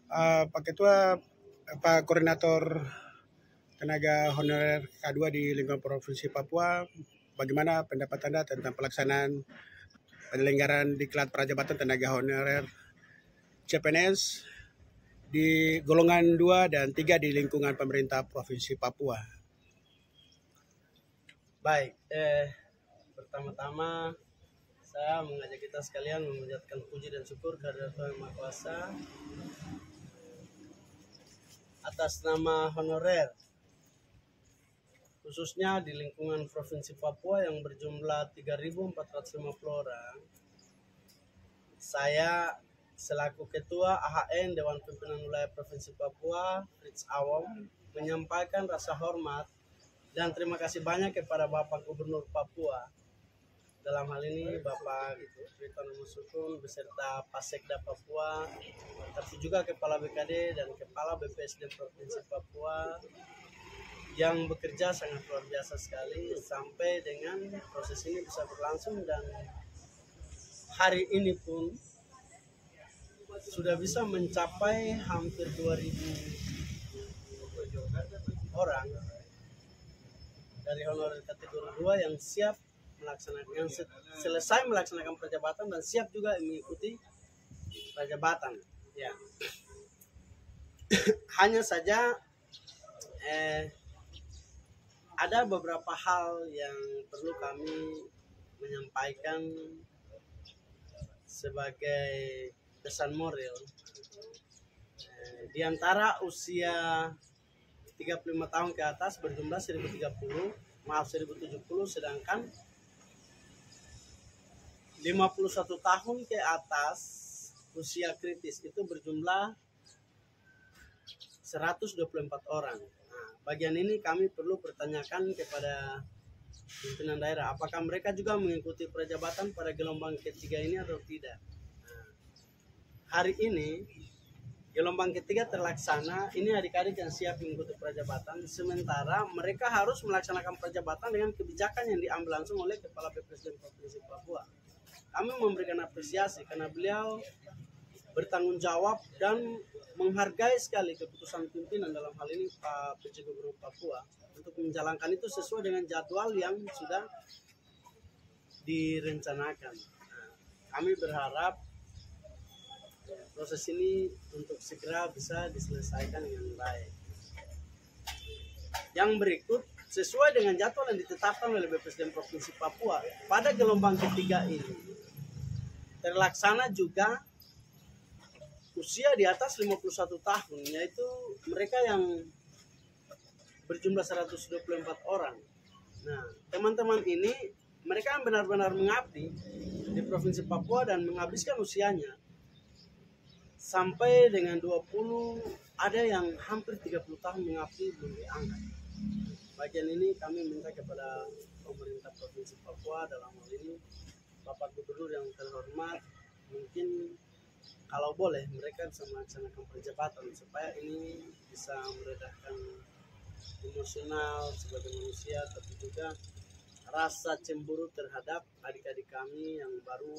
Pak Ketua, Pak Koordinator Tenaga Honorer K2 di lingkungan Provinsi Papua, bagaimana pendapat Anda tentang pelaksanaan penyelenggaraan diklat prajabatan tenaga honorer CPNS di golongan 2 dan 3 di lingkungan pemerintah Provinsi Papua? Baik, pertama-tama saya mengajak kita sekalian memanjatkan puji dan syukur kehadirat Tuhan Yang Maha Kuasa atas nama honorer, khususnya di lingkungan Provinsi Papua yang berjumlah 3.450 orang. Saya selaku Ketua AHN Dewan Pimpinan Wilayah Provinsi Papua, Fritz Awom, menyampaikan rasa hormat dan terima kasih banyak kepada Bapak Gubernur Papua. Dalam hal ini Bapak Rituan Musukun beserta Pasekda Papua, tapi juga Kepala BKD dan Kepala BPSD Provinsi Papua yang bekerja sangat luar biasa sekali sampai dengan proses ini bisa berlangsung, dan hari ini pun sudah bisa mencapai hampir 2.000 orang dari honorer kategori 2 yang siap melaksanakan, yang selesai melaksanakan prajabatan dan siap juga mengikuti prajabatan. Ya. Hanya saja ada beberapa hal yang perlu kami menyampaikan sebagai pesan moral. Di antara usia 35 tahun ke atas berjumlah 1070, sedangkan 51 tahun ke atas usia kritis itu berjumlah 124 orang. Nah, bagian ini kami perlu pertanyakan kepada pimpinan daerah, apakah mereka juga mengikuti prajabatan pada gelombang ketiga ini atau tidak. Nah, hari ini gelombang ketiga terlaksana, ini adik-adik yang siap mengikuti prajabatan, sementara mereka harus melaksanakan prajabatan dengan kebijakan yang diambil langsung oleh Kepala BPSD Provinsi Papua. Kami memberikan apresiasi karena beliau bertanggung jawab dan menghargai sekali keputusan pimpinan, dalam hal ini Pak PJ Gubernur Papua, untuk menjalankan itu sesuai dengan jadwal yang sudah direncanakan. Nah, kami berharap proses ini untuk segera bisa diselesaikan dengan baik. Yang berikut, sesuai dengan jadwal yang ditetapkan oleh BPSD Provinsi Papua, pada gelombang ketiga ini terlaksana juga usia di atas 51 tahun, yaitu mereka yang berjumlah 124 orang. Nah, teman-teman ini mereka yang benar-benar mengabdi di Provinsi Papua dan menghabiskan usianya sampai dengan 20, ada yang hampir 30 tahun mengabdi belum diangkat. Bagian ini kami minta kepada pemerintah Provinsi Papua, dalam hal ini Bapak Gubernur yang terhormat, mungkin kalau boleh mereka bisa melaksanakan prajabatan supaya ini bisa meredahkan emosional sebagai manusia, tapi juga rasa cemburu terhadap adik-adik kami yang baru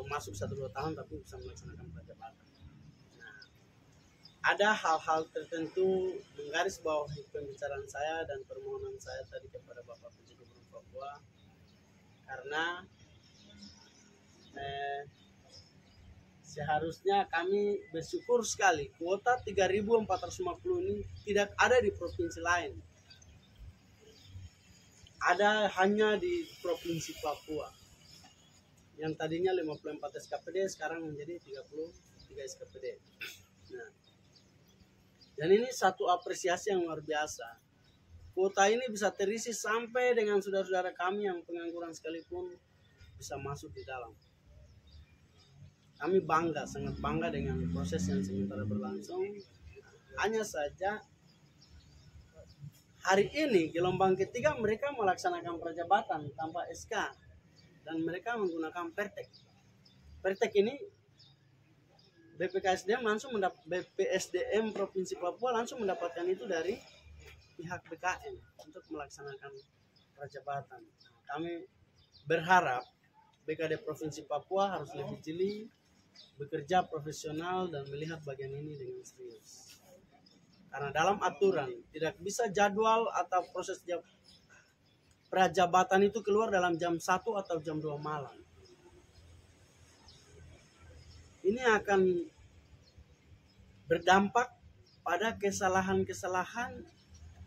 masuk 1-2 tahun tapi bisa melaksanakan prajabatan. Nah, ada hal-hal tertentu menggaris bawahi pembicaraan saya dan permohonan saya tadi kepada Bapak PJ Gubernur Papua, karena seharusnya kami bersyukur sekali kuota 3.450 ini tidak ada di provinsi lain. Ada hanya di Provinsi Papua. Yang tadinya 54 SKPD sekarang menjadi 33 SKPD. Nah, dan ini satu apresiasi yang luar biasa. Kuota ini bisa terisi sampai dengan saudara-saudara kami yang pengangguran sekalipun bisa masuk di dalam. Kami bangga, sangat bangga dengan proses yang sementara berlangsung. Hanya saja hari ini gelombang ketiga mereka melaksanakan prajabatan tanpa SK dan mereka menggunakan pertek. Pertek ini BPKSDM BPSDM Provinsi Papua langsung mendapatkan itu dari pihak BKN untuk melaksanakan prajabatan. Kami berharap BKD Provinsi Papua harus lebih jeli bekerja profesional dan melihat bagian ini dengan serius. Karena dalam aturan tidak bisa jadwal atau proses prajabatan itu keluar dalam jam 1 atau jam 2 malam. Ini akan berdampak pada kesalahan-kesalahan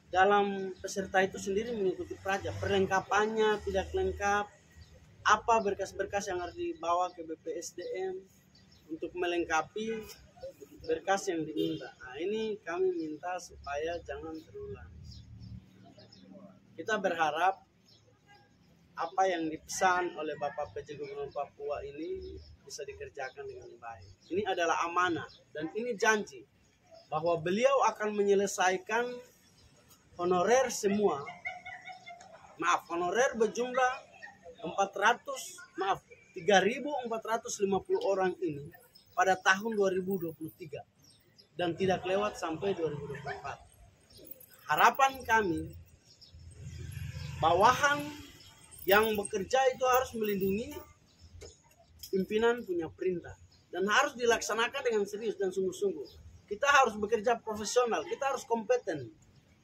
dalam peserta itu sendiri mengikuti praja. Perlengkapannya tidak lengkap, apa berkas-berkas yang harus dibawa ke BPSDM untuk melengkapi berkas yang diminta. Nah, ini kami minta supaya jangan terulang. Kita berharap apa yang dipesan oleh Bapak PJ Gubernur Papua ini bisa dikerjakan dengan baik. Ini adalah amanah dan ini janji bahwa beliau akan menyelesaikan honorer semua. Honorer berjumlah 3.450 orang ini pada tahun 2023 dan tidak lewat sampai 2024. Harapan kami, bawahan yang bekerja itu harus melindungi pimpinan punya perintah dan harus dilaksanakan dengan serius dan sungguh-sungguh. Kita harus bekerja profesional, kita harus kompeten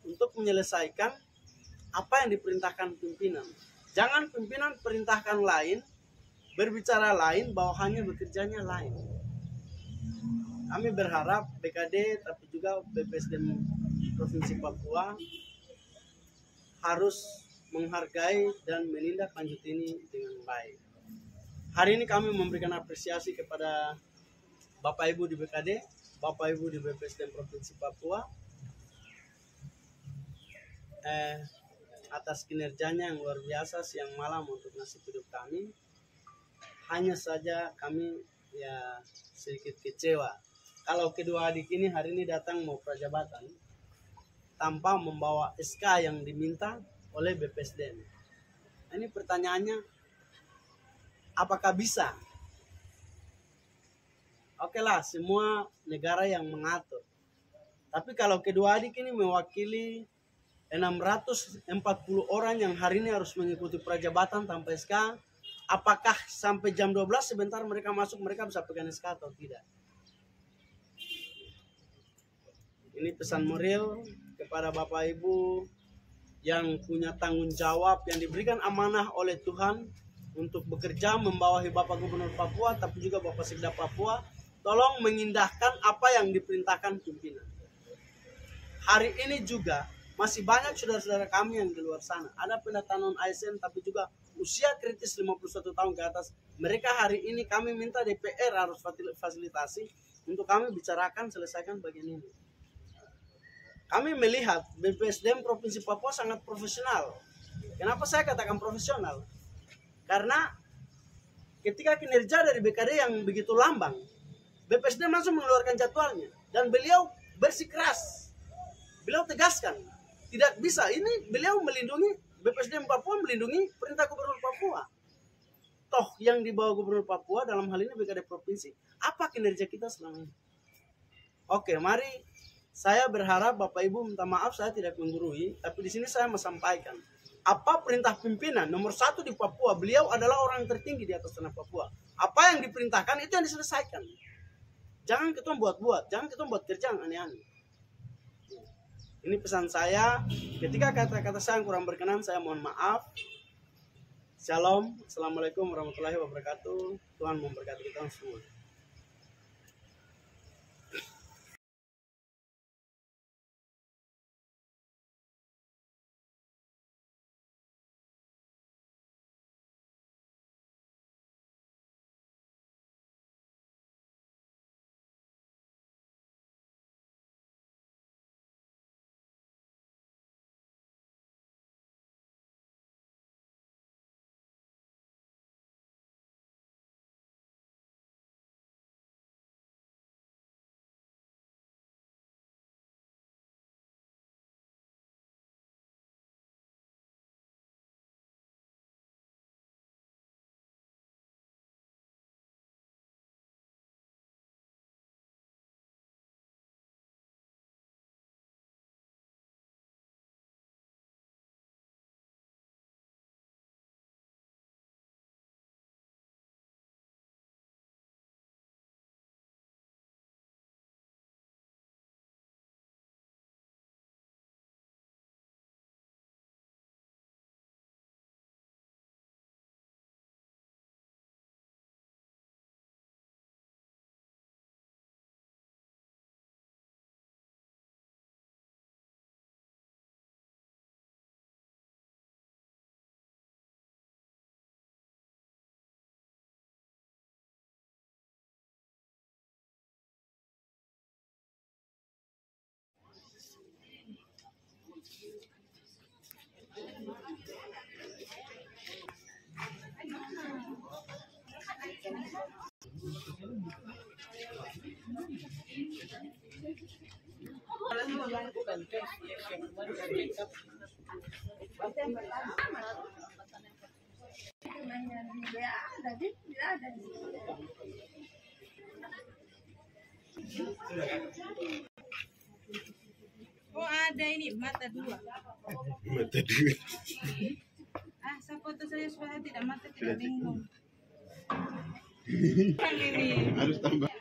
untuk menyelesaikan apa yang diperintahkan pimpinan. Jangan pimpinan perintahkan lain, berbicara lain, bawahannya bekerjanya lain. Kami berharap BKD tapi juga BPSDM Provinsi Papua harus menghargai dan menindaklanjuti ini dengan baik. Hari ini kami memberikan apresiasi kepada Bapak Ibu di BKD, Bapak Ibu di BPSDM Provinsi Papua atas kinerjanya yang luar biasa siang malam untuk nasib hidup kami. Hanya saja kami ya sedikit kecewa kalau kedua adik ini hari ini datang mau prajabatan tanpa membawa SK yang diminta oleh BPSDM. Ini pertanyaannya, apakah bisa? Oke lah, semua negara yang mengatur. Tapi kalau kedua adik ini mewakili 640 orang yang hari ini harus mengikuti prajabatan tanpa SK, apakah sampai jam 12 sebentar mereka masuk, mereka bisa pegang SK atau tidak? Ini pesan moral kepada Bapak Ibu yang punya tanggung jawab, yang diberikan amanah oleh Tuhan untuk bekerja membawahi Bapak Gubernur Papua, tapi juga Bapak Sekda Papua. Tolong mengindahkan apa yang diperintahkan pimpinan. Hari ini juga masih banyak saudara-saudara kami yang di luar sana. Ada pendataan non-ASN tapi juga usia kritis 51 tahun ke atas. Mereka hari ini kami minta DPR harus fasilitasi untuk kami bicarakan, selesaikan bagian ini. Kami melihat BPSDM Provinsi Papua sangat profesional. Kenapa saya katakan profesional? Karena ketika kinerja dari BKD yang begitu lamban, BPSDM langsung mengeluarkan jadwalnya. Dan beliau bersikeras. Beliau tegaskan, tidak bisa. Ini beliau melindungi, BPSDM Papua melindungi perintah Gubernur Papua. Toh yang dibawa Gubernur Papua dalam hal ini BKD Provinsi. Apa kinerja kita selama ini? Oke, mari. Saya berharap Bapak Ibu minta maaf saya tidak menggurui, tapi di sini saya mau sampaikan apa perintah pimpinan nomor 1 di Papua. Beliau adalah orang tertinggi di atas tanah Papua. Apa yang diperintahkan itu yang diselesaikan. Jangan kita buat-buat, jangan kita buat kerjaan aneh-aneh. Ini pesan saya. Ketika kata-kata saya yang kurang berkenan, saya mohon maaf. Shalom, assalamualaikum warahmatullahi wabarakatuh. Tuhan memberkati kita semua. Oh ada ini mata dua. Mata dua. Ah, saya foto saya supaya tidak mata tidak bingung. Kan ini. Harus tambah.